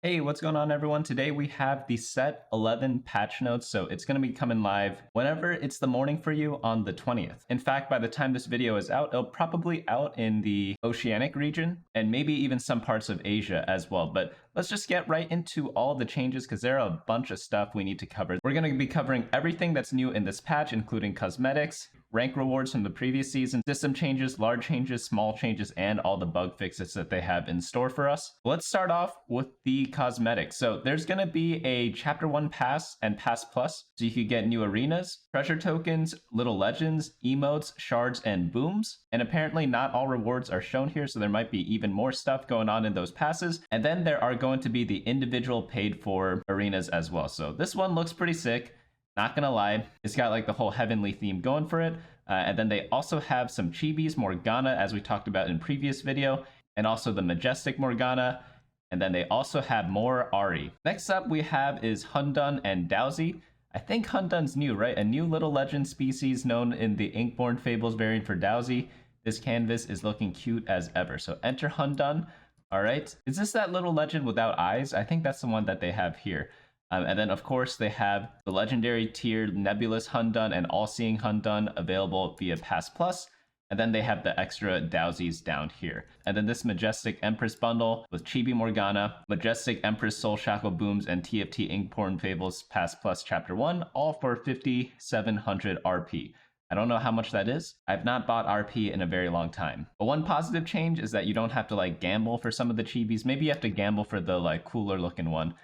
Hey, what's going on everyone? Today we have the set 11 patch notes, so it's going to be coming live whenever it's the morning for you on the 20th. In fact, by the time this video is out, it'll probably out in the Oceanic region and maybe even some parts of Asia as well. But let's just get right into all the changes because there are a bunch of stuff we need to cover. We're going to be covering everything that's new in this patch, including cosmetics, rank rewards from the previous season, system changes, large changes, small changes, and all the bug fixes that they have in store for us. Let's start off with the cosmetics. So there's going to be a Chapter 1 pass and Pass Plus, so you could get new arenas, treasure tokens, little legends, emotes, shards, and booms. And apparently not all rewards are shown here, so there might be even more stuff going on in those passes. And then there are going to be the individual paid for arenas as well. So this one looks pretty sick. Not gonna lie, it's got like the whole heavenly theme going for it. And then they also have some chibis, Morgana, as we talked about in previous video, and also the majestic Morgana. And then they also have more Ari. Next up we have is Hundun and Dowsy. I think Hundun's new, right? A new little legend species known in the Inkborn Fables variant for Dowsy. This canvas is looking cute as ever. So enter Hundun. All right. Is this that little legend without eyes? I think that's the one that they have here. And then, of course, they have the legendary tier Nebulous Hundun and All-Seeing Hundun available via Pass Plus. And then they have the extra Dowsies down here. And then this Majestic Empress bundle with Chibi Morgana, Majestic Empress Soul Shackle Booms, and TFT Inkborn Fables Pass Plus Chapter 1, all for 5,700 RP. I don't know how much that is. I've not bought RP in a very long time. But one positive change is that you don't have to like gamble for some of the chibis. Maybe you have to gamble for the like cooler looking one.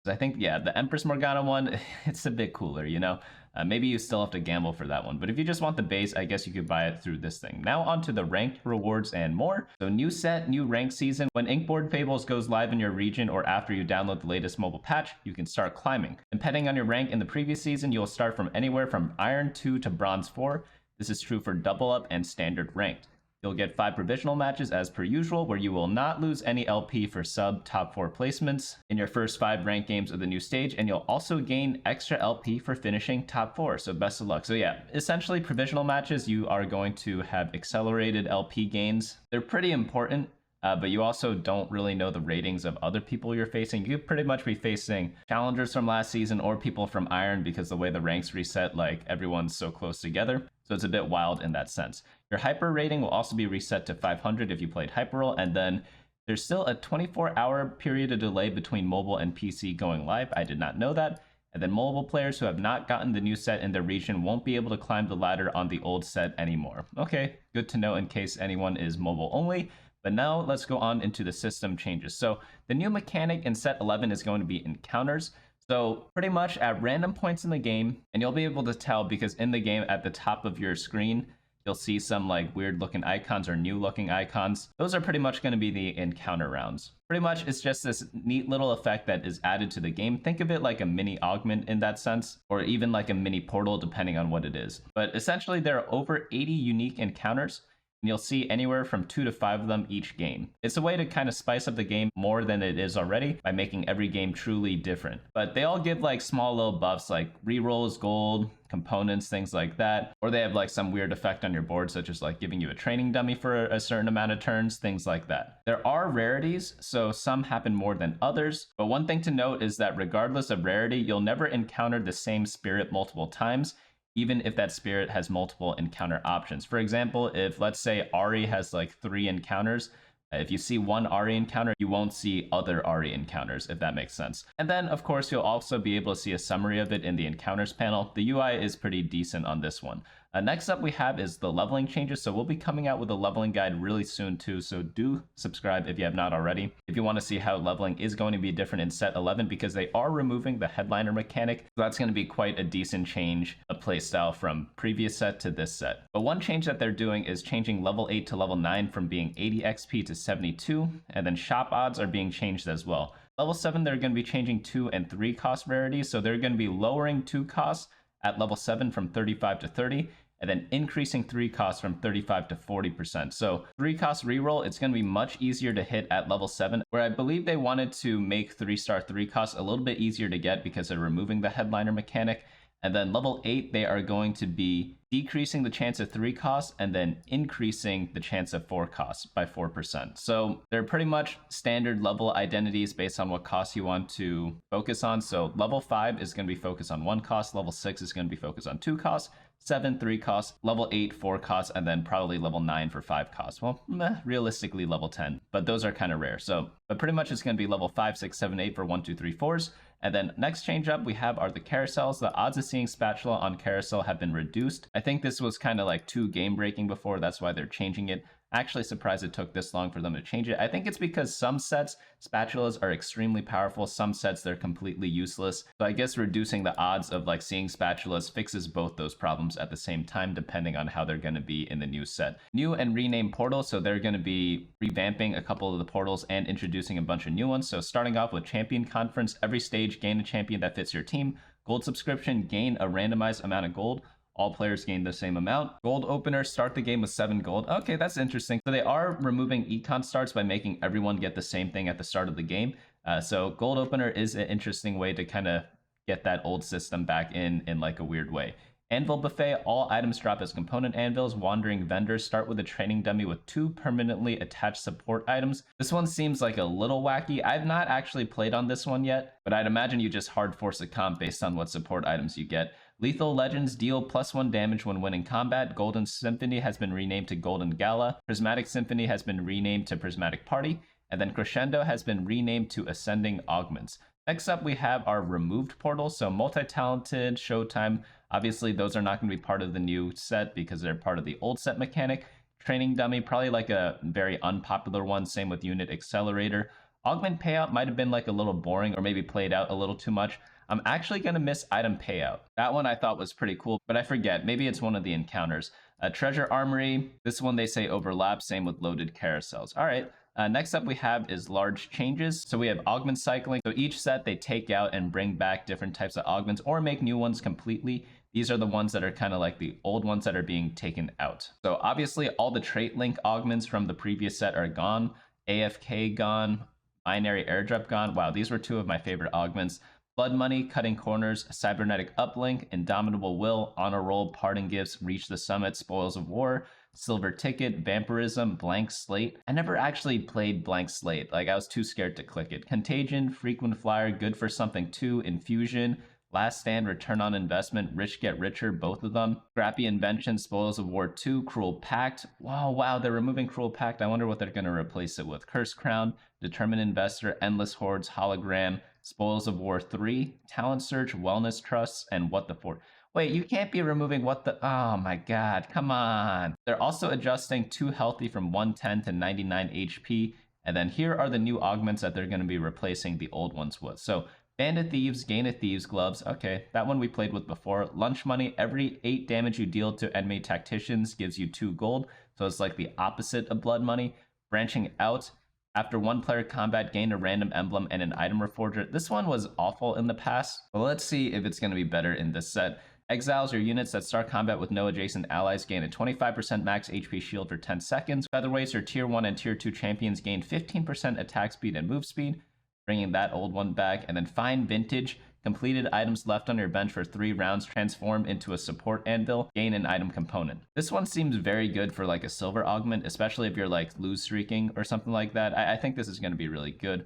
I think, yeah, the Empress Morgana one, it's a bit cooler, you know? Maybe you still have to gamble for that one. But if you just want the base, I guess you could buy it through this thing. Now on to the ranked rewards and more. So new set, new rank season. When Inkborn Fables goes live in your region or after you download the latest mobile patch, you can start climbing. Depending on your rank in the previous season, you'll start from anywhere from Iron 2 to Bronze 4. This is true for double up and standard ranked. You'll get 5 provisional matches as per usual, where you will not lose any LP for sub top 4 placements in your first 5 ranked games of the new stage, and you'll also gain extra LP for finishing top 4, so best of luck. So yeah, essentially provisional matches, you are going to have accelerated LP gains. They're pretty important, but you also don't really know the ratings of other people you're facing. You could pretty much be facing challengers from last season or people from Iron because the way the ranks reset, like everyone's so close together. So it's a bit wild in that sense. Your hyper rating will also be reset to 500 if you played Hyperroll, and then there's still a 24-hour period of delay between mobile and PC going live. I did not know that. And then mobile players who have not gotten the new set in their region won't be able to climb the ladder on the old set anymore. Okay, good to know in case anyone is mobile only. But now let's go on into the system changes. So the new mechanic in set 11 is going to be encounters. So pretty much at random points in the game, and you'll be able to tell because in the game at the top of your screen, you'll see some like weird looking icons or new looking icons. Those are pretty much going to be the encounter rounds. Pretty much it's just this neat little effect that is added to the game. Think of it like a mini augment in that sense, or even like a mini portal depending on what it is. But essentially there are over 80 unique encounters, and you'll see anywhere from 2 to 5 of them each game. It's a way to kind of spice up the game more than it is already by making every game truly different. But they all give like small little buffs like rerolls, gold, components, things like that. Or they have like some weird effect on your board, such as like giving you a training dummy for a certain amount of turns, things like that. There are rarities, so some happen more than others. But one thing to note is that regardless of rarity, you'll never encounter the same spirit multiple times, even if that spirit has multiple encounter options. For example, if let's say Ari has like 3 encounters, if you see one Ari encounter, you won't see other Ari encounters, if that makes sense. And then, of course, you'll also be able to see a summary of it in the encounters panel. The UI is pretty decent on this one. Next up we have is the leveling changes. So we'll be coming out with a leveling guide really soon too. So do subscribe if you have not already. If you want to see how leveling is going to be different in set 11, because they are removing the headliner mechanic. So that's going to be quite a decent change of playstyle from previous set to this set. But one change that they're doing is changing level 8 to level 9 from being 80 XP to 72. And then shop odds are being changed as well. Level 7, they're going to be changing 2 and 3 cost rarities. So they're going to be lowering 2 costs at level 7 from 35 to 30. And then increasing 3 costs from 35 to 40%. So 3 cost reroll, it's going to be much easier to hit at level 7, where I believe they wanted to make 3-star 3 costs a little bit easier to get because they're removing the headliner mechanic. And then level 8, they are going to be decreasing the chance of 3 costs and then increasing the chance of 4 costs by 4%. So they're pretty much standard level identities based on what costs you want to focus on. So level 5 is going to be focused on 1 cost, level 6 is going to be focused on 2 costs, 7, 3 costs, level 8, 4 costs, and then probably level 9 for 5 costs. Well, realistically level 10, but those are kind of rare. So, but pretty much it's going to be level 5, 6, 7, 8 for 1, 2, 3, 4s. And then next change up we have are the carousels. The odds of seeing spatula on carousel have been reduced. I think this was kind of like too game breaking before. That's why they're changing it. Actually surprised it took this long for them to change it. I think it's because some sets spatulas are extremely powerful. Some sets they're completely useless. So I guess reducing the odds of like seeing spatulas fixes both those problems at the same time, depending on how they're going to be in the new set. New and renamed portals. So they're going to be revamping a couple of the portals and introducing a bunch of new ones. So starting off with champion conference, every stage gain a champion that fits your team. Gold subscription, gain a randomized amount of gold. All players gain the same amount. Gold opener, start the game with 7 gold. Okay, that's interesting. So they are removing econ starts by making everyone get the same thing at the start of the game. So gold opener is an interesting way to kind of get that old system back in like a weird way. Anvil buffet, all items drop as component anvils. Wandering vendors, start with a training dummy with 2 permanently attached support items. This one seems like a little wacky. I've not actually played on this one yet, but I'd imagine you just hard force a comp based on what support items you get. Lethal Legends, deal +1 damage when winning combat. Golden Symphony has been renamed to Golden Gala. Prismatic Symphony has been renamed to Prismatic Party. And then Crescendo has been renamed to Ascending Augments. Next up, we have our removed portals. So multi-talented, Showtime. Obviously, those are not going to be part of the new set because they're part of the old set mechanic. Training dummy, probably like a very unpopular one. Same with unit accelerator. Augment payout might have been like a little boring or maybe played out a little too much. I'm actually going to miss item payout. That one I thought was pretty cool, but I forget. Maybe it's one of the encounters. Treasure armory. This one they say overlaps. Same with loaded carousels. All right. Next up we have is large changes. So we have augment cycling. So each set they take out and bring back different types of augments or make new ones completely. These are the ones that are kind of like the old ones that are being taken out. So obviously all the trait link augments from the previous set are gone. AFK gone. Binary airdrop gone. Wow, these were 2 of my favorite augments. Blood Money, Cutting Corners, Cybernetic Uplink, Indomitable Will, Honor Roll, Parting Gifts, Reach the Summit, Spoils of War, Silver Ticket, Vampirism, Blank Slate. I never actually played Blank Slate. Like, I was too scared to click it. Contagion, Frequent Flyer, Good for Something 2, Infusion, Last Stand, Return on Investment, Rich Get Richer, both of them. Scrappy Invention, Spoils of War 2, Cruel Pact. Wow, they're removing Cruel Pact. I wonder what they're going to replace it with. Curse Crown, Determined Investor, Endless Hordes, Hologram, Spoils of War 3, Talent Search, Wellness Trusts, and What the For. Wait, you can't be removing what the... Oh my god, come on. They're also adjusting 2 healthy from 110 to 99 HP. And then here are the new augments that they're going to be replacing the old ones with. So Bandit Thieves, gain a Thieves Gloves. Okay, that one we played with before. Lunch Money, every 8 damage you deal to enemy tacticians gives you 2 gold. So it's like the opposite of Blood Money. Branching Out, after 1 player combat, gain a random emblem and an item reforger. This one was awful in the past, but let's see if it's going to be better in this set. Exiles, your units that start combat with no adjacent allies gain a 25% max HP shield for 10 seconds. Featherweights, your tier 1 and tier 2 champions gain 15% attack speed and move speed, bringing that old one back. And then Fine Vintage, completed items left on your bench for 3 rounds transform into a support anvil, gain an item component. This one seems very good for like a silver augment, especially if you're like lose streaking or something like that. I think this is going to be really good.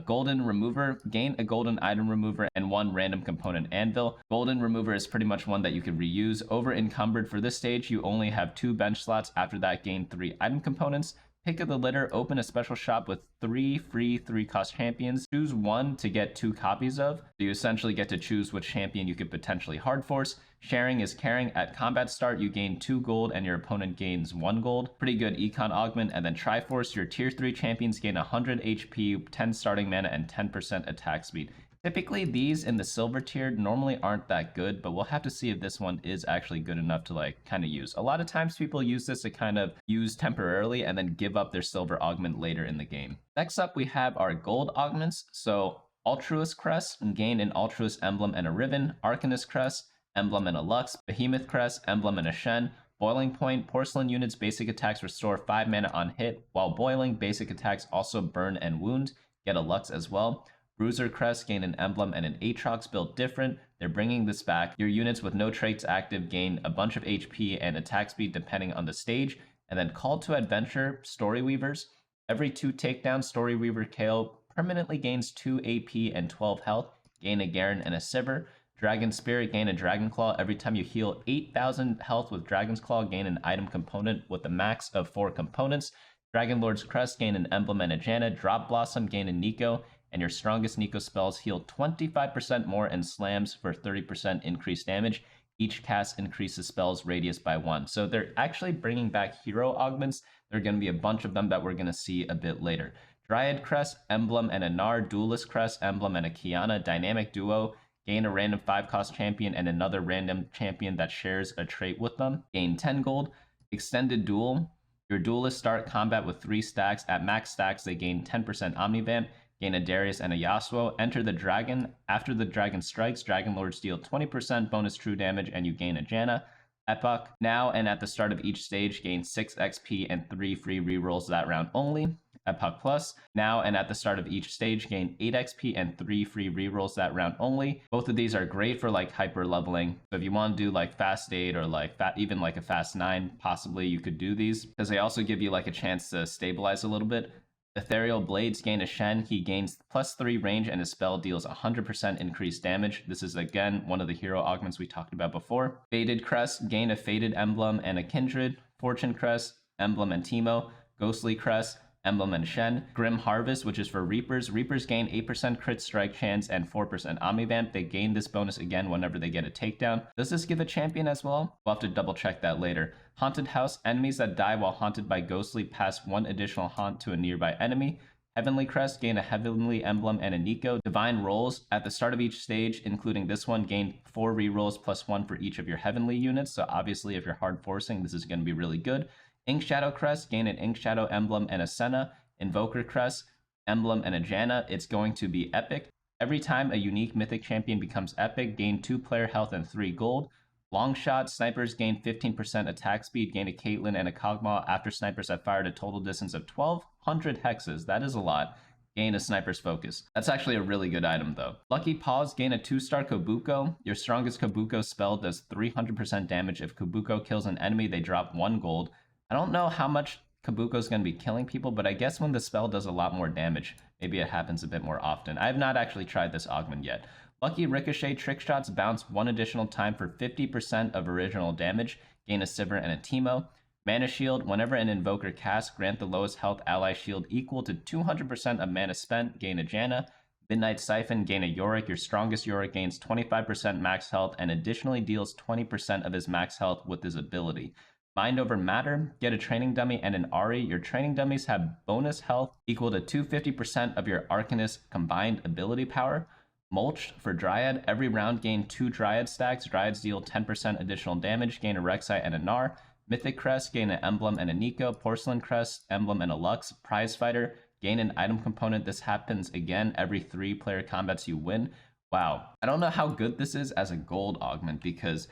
Golden Remover, gain a golden item remover and 1 random component anvil. Golden Remover is pretty much one that you can reuse. Over encumbered, for this stage, you only have 2 bench slots. After that, gain 3 item components. Pick of the litter, open a special shop with 3 free 3-cost champions. Choose 1 to get 2 copies of. So you essentially get to choose which champion you could potentially hard force. Sharing is caring. At combat start, you gain 2 gold and your opponent gains 1 gold. Pretty good econ augment. And then Triforce, your tier 3 champions gain 100 HP, 10 starting mana, and 10% attack speed. Typically, these in the silver tier normally aren't that good, but we'll have to see if this one is actually good enough to like kind of use. A lot of times people use this to kind of use temporarily and then give up their silver augment later in the game. Next up, we have our gold augments. So Altruist Crest, gain an Altruist emblem and a ribbon. Arcanist Crest, emblem and a Lux. Behemoth Crest, emblem and a Shen. Boiling Point, porcelain units basic attacks restore 5 mana on hit, while boiling basic attacks also burn and wound, get a Lux as well. Bruiser Crest, gain an emblem and an Aatrox built different. They're bringing this back. Your units with no traits active gain a bunch of HP and attack speed depending on the stage. And then Call to Adventure Story Weavers. Every 2 takedowns, Story Weaver KO permanently gains 2 AP and 12 health. Gain a Garen and a Sivir. Dragon Spirit, gain a Dragon Claw. Every time you heal 8,000 health with Dragon's Claw, gain an item component with a max of 4 components. Dragon Lord's Crest, gain an Emblem and a Janna. Drop Blossom, gain a Nico. And your strongest Nico spells heal 25% more and slams for 30% increased damage. Each cast increases spells radius by 1. So they're actually bringing back hero augments. There are going to be a bunch of them that we're going to see a bit later. Dryad Crest, Emblem and a Gnar. Duelist Crest, Emblem and a Kiana. Dynamic Duo. Gain a random 5-cost champion and another random champion that shares a trait with them. Gain 10 gold. Extended Duel. Your duelists start combat with 3 stacks. At max stacks, they gain 10% Omnivamp. Gain a Darius and a Yasuo. Enter the dragon. After the dragon strikes, Dragon Lords deal 20% bonus true damage and you gain a Janna. Epoch. Now and at the start of each stage, gain 6 XP and 3 free rerolls that round only. Epoch Plus. Now and at the start of each stage, gain 8 XP and 3 free rerolls that round only. Both of these are great for like hyper leveling. So if you want to do like fast 8 or like even like a fast 9, possibly you could do these because they also give you like a chance to stabilize a little bit. Ethereal Blades, gain a Shen. He gains +3 range and his spell deals 100% increased damage. This is again one of the hero augments we talked about before. Faded Crest, gain a Faded Emblem and a Kindred. Fortune Crest, Emblem and Teemo. Ghostly Crest, Emblem and Shen. Grim Harvest, which is for Reapers. Reapers gain 8% crit strike chance and 4% Omnivamp. They gain this bonus again whenever they get a takedown. Does this give a champion as well? We'll have to double check that later. Haunted House, enemies that die while haunted by Ghostly pass 1 additional haunt to a nearby enemy. Heavenly Crest, gain a Heavenly Emblem and a Nico. Divine Rolls, at the start of each stage, including this one, gain 4 rerolls +1 for each of your Heavenly units. So obviously if you're hard forcing, this is going to be really good. Ink Shadow Crest, gain an Ink Shadow Emblem and a Senna. Invoker Crest, Emblem and a Janna. It's going to be epic. Every time a unique mythic champion becomes epic, gain 2 player health and 3 gold. Longshot, snipers gain 15% attack speed, gain a Caitlyn and a Kog'Maw after snipers have fired a total distance of 1,200 hexes. That is a lot. Gain a sniper's focus. That's actually a really good item though. Lucky Paws, gain a 2-star Kabuko. Your strongest Kabuko spell does 300% damage. If Kabuko kills an enemy, they drop 1 gold. I don't know how much Kabuko is going to be killing people, but I guess when the spell does a lot more damage, maybe it happens a bit more often. I have not actually tried this augment yet. Lucky Ricochet, trick shots bounce 1 additional time for 50% of original damage. Gain a Sivir and a Teemo. Mana Shield, whenever an invoker casts, grant the lowest health ally shield equal to 200% of mana spent. Gain a Janna. Midnight Siphon, gain a Yorick. Your strongest Yorick gains 25% max health and additionally deals 20% of his max health with his ability. Mind over Matter, get a training dummy and an Ari. Your training dummies have bonus health equal to 250% of your Arcanist combined ability power. Mulched for Dryad, every round gain 2 Dryad stacks. Dryads deal 10% additional damage, gain a Rek'Sai and a Gnar. Mythic Crest, gain an Emblem and a Nico. Porcelain Crest, Emblem and a Lux. Prize Fighter, gain an item component. This happens again every 3 player combats you win. Wow, I don't know how good this is as a gold augment because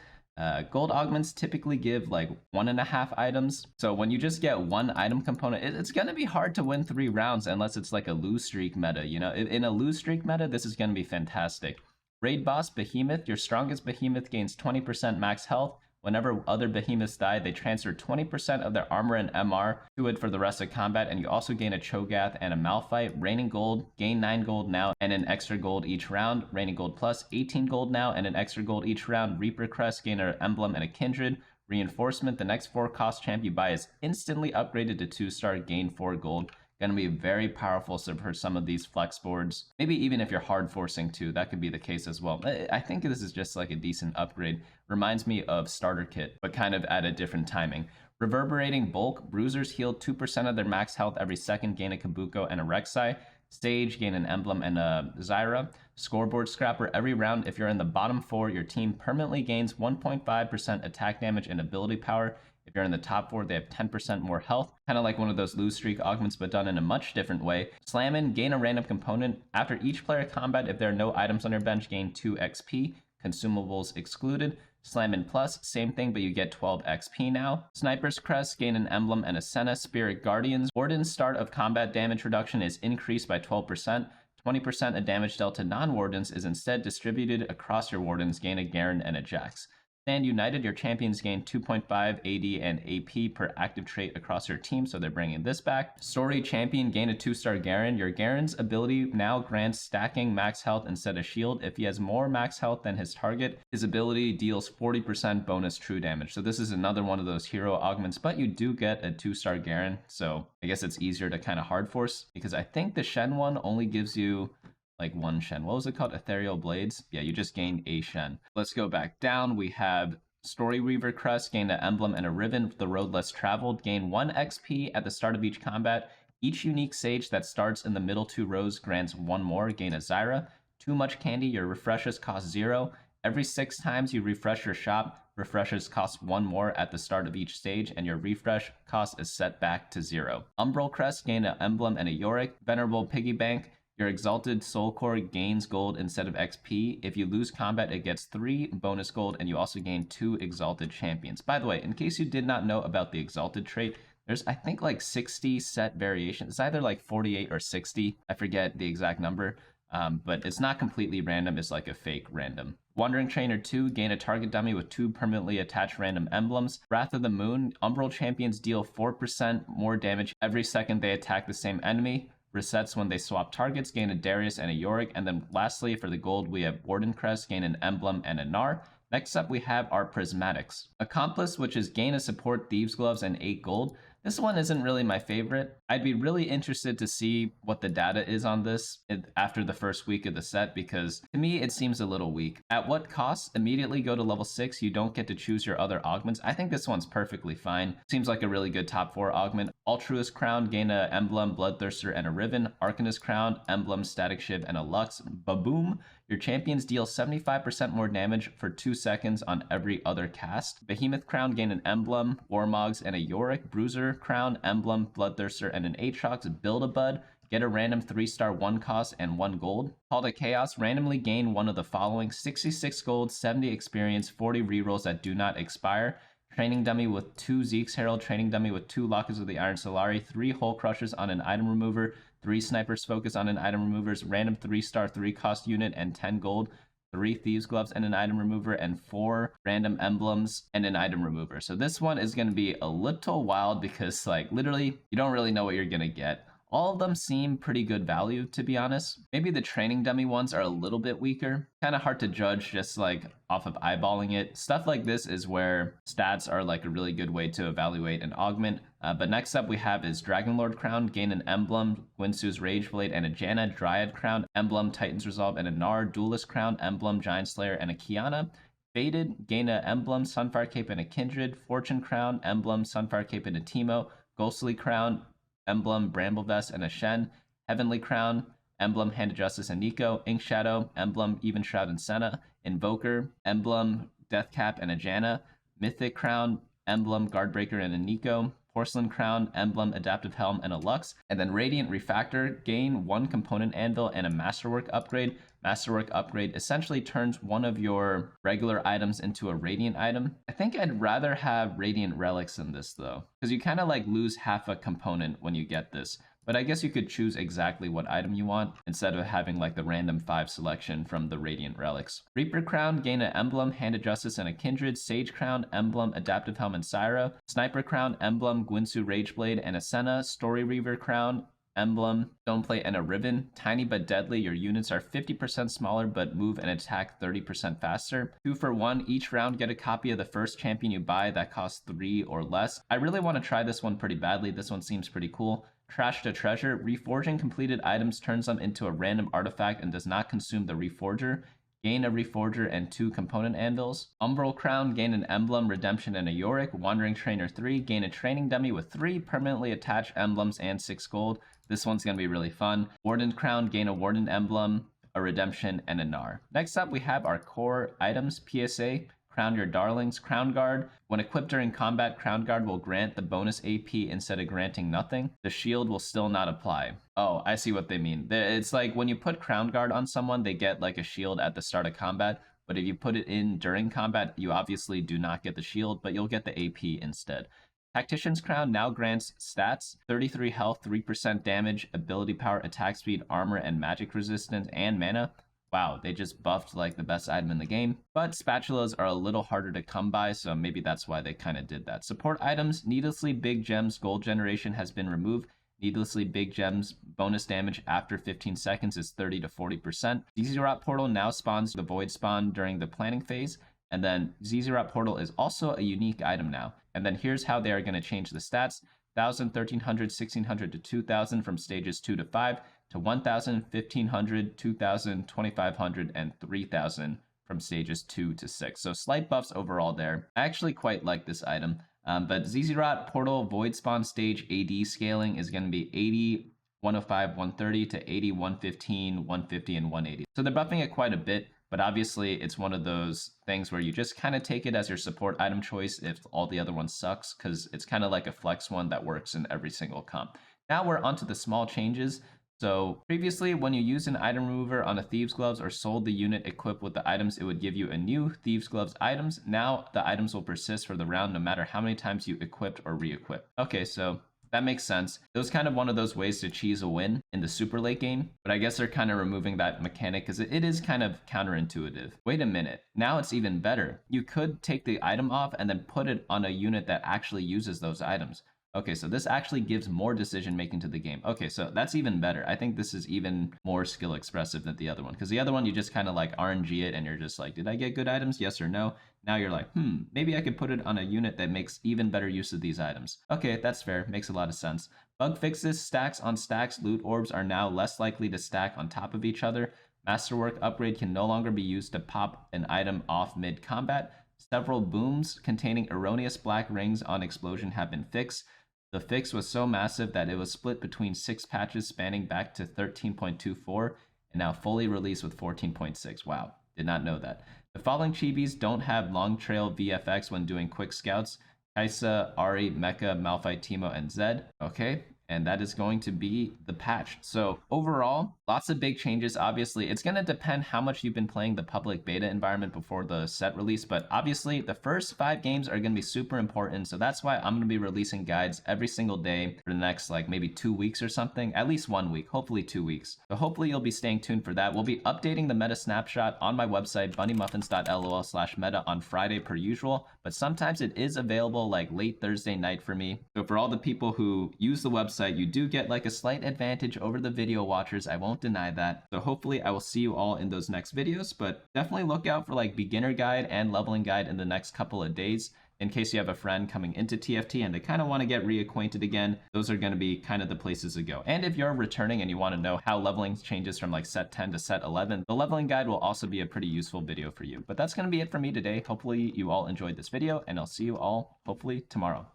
gold augments typically give like 1.5 items. So when you just get 1 item component, it's going to be hard to win 3 rounds unless it's like a lose streak meta. You know, in a lose streak meta, this is going to be fantastic. Raid Boss Behemoth, your strongest Behemoth gains 20% max health. Whenever other behemoths die, they transfer 20% of their armor and MR to it for the rest of combat, and you also gain a Cho'Gath and a Malphite. Raining Gold, gain 9 gold now and an extra gold each round. Raining Gold Plus, 18 gold now and an extra gold each round. Reaper Crest, gain an Emblem and a Kindred. Reinforcement, the next 4-cost champ you buy is instantly upgraded to 2-star, gain 4 gold. Gonna be very powerful for some of these flex boards. Maybe even if you're hard forcing too, that could be the case as well. I think this is just like a decent upgrade. Reminds me of Starter Kit, but kind of at a different timing. Reverberating Bulk, bruisers heal 2% of their max health every second, gain a Kabuko and a Rek'Sai. Stage, gain an Emblem and a Zyra. Scoreboard Scrapper, every round if you're in the bottom 4, your team permanently gains 1.5% attack damage and ability power. If you're in the top 4, they have 10% more health. Kind of like one of those lose streak augments, but done in a much different way. Slammin', gain a random component. After each player combat, if there are no items on your bench, gain 2 XP. Consumables excluded. Slammin' Plus, same thing, but you get 12 XP now. Sniper's Crest, gain an Emblem and a Senna. Spirit Guardians, Warden's start of combat damage reduction is increased by 12%. 20% of damage dealt to non-wardens is instead distributed across your wardens, gain a Garen and a Jax. Stand United, your champions gain 2.5 AD and AP per active trait across your team, so they're bringing this back. Story Champion, gain a 2-star Garen. Your Garen's ability now grants stacking max health instead of shield. If he has more max health than his target, his ability deals 40% bonus true damage. So this is another one of those hero augments, but you do get a 2-star Garen, so I guess it's easier to kind of hard force, because I think the Shen one only gives you like one Shen. What was it called? Ethereal Blades? Yeah, you just gain a Shen. Let's go back down. We have Story Reaver Crest, gain an emblem and a ribbon. The road less traveled, gain 1 XP at the start of each combat. Each unique sage that starts in the middle 2 rows grants 1 more, gain a Zyra. Too much candy, your refreshes cost 0. Every 6 times you refresh your shop, refreshes cost 1 more at the start of each stage, and your refresh cost is set back to 0. Umbral Crest, gain an emblem and a Yorick. Venerable Piggy Bank, your Exalted Soul Core gains gold instead of XP. If you lose combat, it gets 3 bonus gold, and you also gain 2 Exalted Champions. By the way, in case you did not know about the Exalted trait, there's, I think, like 60 set variations. It's either like 48 or 60. I forget the exact number, but it's not completely random. It's like a fake random. Wandering Trainer 2, gain a target dummy with 2 permanently attached random emblems. Wrath of the Moon, Umbral Champions deal 4% more damage every second they attack the same enemy. Resets when they swap targets, gain a Darius and a Yorick. And then lastly, for the gold, we have Warden Crest, gain an emblem and a Gnar. Next up, we have our Prismatics. Accomplice, which is gain a support, Thieves Gloves, and 8 gold. This one isn't really my favorite. I'd be really interested to see what the data is on this after the first week of the set, because to me it seems a little weak. At what cost? Immediately go to level 6. You don't get to choose your other augments. I think this one's perfectly fine. Seems like a really good top 4 augment. Altruist Crown, gain a emblem, Bloodthirster, and a ribbon. Arcanist Crown, emblem, Static Shiv, and a Lux. Baboom! Your champions deal 75% more damage for 2 seconds on every other cast. Behemoth Crown, gain an emblem, Warmogs, and a Yorick. Bruiser Crown, emblem, Bloodthirster, and an Aatrox. Build-A-Bud, get a random 3-star 1 cost and 1 gold. Call to Chaos, randomly gain one of the following: 66 gold, 70 experience, 40 rerolls that do not expire. Training dummy with 2 Zeke's Herald, training dummy with 2 Lockets of the Iron Solari, 3 Hole Crushers on an item remover, 3 Snipers Focus on an item removers, random 3-star 3-cost unit and 10 gold, 3 Thieves Gloves and an item remover, and 4 random emblems and an item remover. So this one is going to be a little wild because, like, literally, you don't really know what you're going to get. All of them seem pretty good value, to be honest. Maybe the training dummy ones are a little bit weaker. Kind of hard to judge just like off of eyeballing it. Stuff like this is where stats are like a really good way to evaluate an augment. But next up we have is Dragonlord Crown, gain an emblem, Gwynsu's Rageblade, and a Janna. Dryad Crown, emblem, Titan's Resolve, and a Gnar. Duelist Crown, emblem, Giant Slayer, and a Kiana. Faded, gain an emblem, Sunfire Cape, and a Kindred. Fortune Crown, emblem, Sunfire Cape, and a Teemo. Ghostly Crown, emblem, Bramble Vest, and a Shen. Heavenly Crown, emblem, Hand of Justice, and Nico. Ink Shadow, emblem, Even Shroud, and Senna. Invoker, emblem, Deathcap, and a Janna. Mythic Crown, emblem, Guardbreaker, and a Nico. Porcelain Crown, emblem, Adaptive Helm, and a Lux. And then Radiant Refactor, gain 1 component anvil and a Masterwork upgrade. Masterwork upgrade essentially turns one of your regular items into a Radiant item. I think I'd rather have Radiant Relics in this though, because you kind of like lose half a component when you get this. But I guess you could choose exactly what item you want instead of having like the random 5 selection from the Radiant Relics. Reaper Crown, gain an emblem, Hand of Justice, and a Kindred. Sage Crown, emblem, Adaptive Helm, and Syra. Sniper Crown, emblem, Gwynsu Rageblade, and a Senna. Story Reaver Crown, emblem, Stoneplate, and a ribbon. Tiny but deadly, your units are 50% smaller but move and attack 30% faster. 2 for 1, each round get a copy of the first champion you buy that costs 3 or less. I really want to try this one pretty badly. This one seems pretty cool. Trash to Treasure, reforging completed items turns them into a random artifact and does not consume the reforger. Gain a reforger and 2 component anvils. Umbral Crown, gain an emblem, redemption, and a Yorick. Wandering Trainer 3, gain a training dummy with 3 permanently attached emblems and 6 gold. This one's going to be really fun. Warden Crown, gain a Warden emblem, a redemption, and a Gnar. Next up, we have our core items. PSA, Crown Your Darlings. Crown Guard, when equipped during combat, Crown Guard will grant the bonus AP instead of granting nothing. The shield will still not apply. Oh, I see what they mean. It's like when you put Crown Guard on someone, they get like a shield at the start of combat. But if you put it in during combat, you obviously do not get the shield, but you'll get the AP instead. Tactician's Crown now grants stats, 33 health, 3% damage, ability power, attack speed, armor, and magic resistance, and mana. Wow, they just buffed like the best item in the game. But spatulas are a little harder to come by, so maybe that's why they kind of did that. Support items, needlessly big gems, gold generation has been removed. Needlessly big gems bonus damage after 15 seconds is 30 to 40%. Zizirot Portal now spawns the void spawn during the planning phase. And then Zizirot Portal is also a unique item now. And then here's how they are going to change the stats. 1,000, 1,300, 1,600 to 2,000 from stages 2 to 5 to 1,000, 1,500, 2,000, 2,500, and 3,000 from stages 2 to 6. So slight buffs overall there. I actually quite like this item. But Zizirot Portal Void Spawn stage AD scaling is going to be 80, 105, 130 to 80, 115, 150, and 180. So they're buffing it quite a bit. But obviously, it's one of those things where you just kind of take it as your support item choice if all the other ones sucks, because it's kind of like a flex one that works in every single comp. Now we're onto the small changes. So previously, when you used an item remover on a Thieves Gloves or sold the unit equipped with the items, it would give you a new Thieves Gloves items. Now the items will persist for the round no matter how many times you equipped or re-equipped. Okay, so that makes sense. It was kind of one of those ways to cheese a win in the super late game, but I guess they're kind of removing that mechanic because it is kind of counterintuitive. Wait a minute, now it's even better. You could take the item off and then put it on a unit that actually uses those items. Okay, so this actually gives more decision making to the game. Okay, so that's even better. I think this is even more skill expressive than the other one, because the other one you just kind of like RNG it and you're just like, did I get good items? Yes or no? Now you're like, maybe I could put it on a unit that makes even better use of these items. Okay, that's fair. Makes a lot of sense. Bug fixes, stacks on stacks, loot orbs are now less likely to stack on top of each other. Masterwork upgrade can no longer be used to pop an item off mid-combat. Several booms containing erroneous black rings on explosion have been fixed. The fix was so massive that it was split between 6 patches spanning back to 13.24 and now fully released with 14.6. Wow, did not know that. The following chibis don't have long trail VFX when doing quick scouts. Kaisa, Ari, Mecha, Malphite, Teemo, and Zed. Okay, and that is going to be the patch. So overall, lots of big changes. Obviously, it's going to depend how much you've been playing the public beta environment before the set release, but obviously the first 5 games are going to be super important. So that's why I'm going to be releasing guides every single day for the next like maybe 2 weeks or something, at least 1 week, hopefully 2 weeks. So hopefully you'll be staying tuned for that. We'll be updating the meta snapshot on my website, bunnymuffins.lol/meta on Friday per usual, but sometimes it is available like late Thursday night for me. So for all the people who use the website, you do get like a slight advantage over the video watchers. I won't deny that. So hopefully I will see you all in those next videos, but definitely look out for like beginner guide and leveling guide in the next couple of days. In case you have a friend coming into TFT and they kind of want to get reacquainted again, those are going to be kind of the places to go. And if you're returning and you want to know how leveling changes from like set 10 to set 11, the leveling guide will also be a pretty useful video for you. But that's going to be it for me today. Hopefully you all enjoyed this video, and I'll see you all hopefully tomorrow.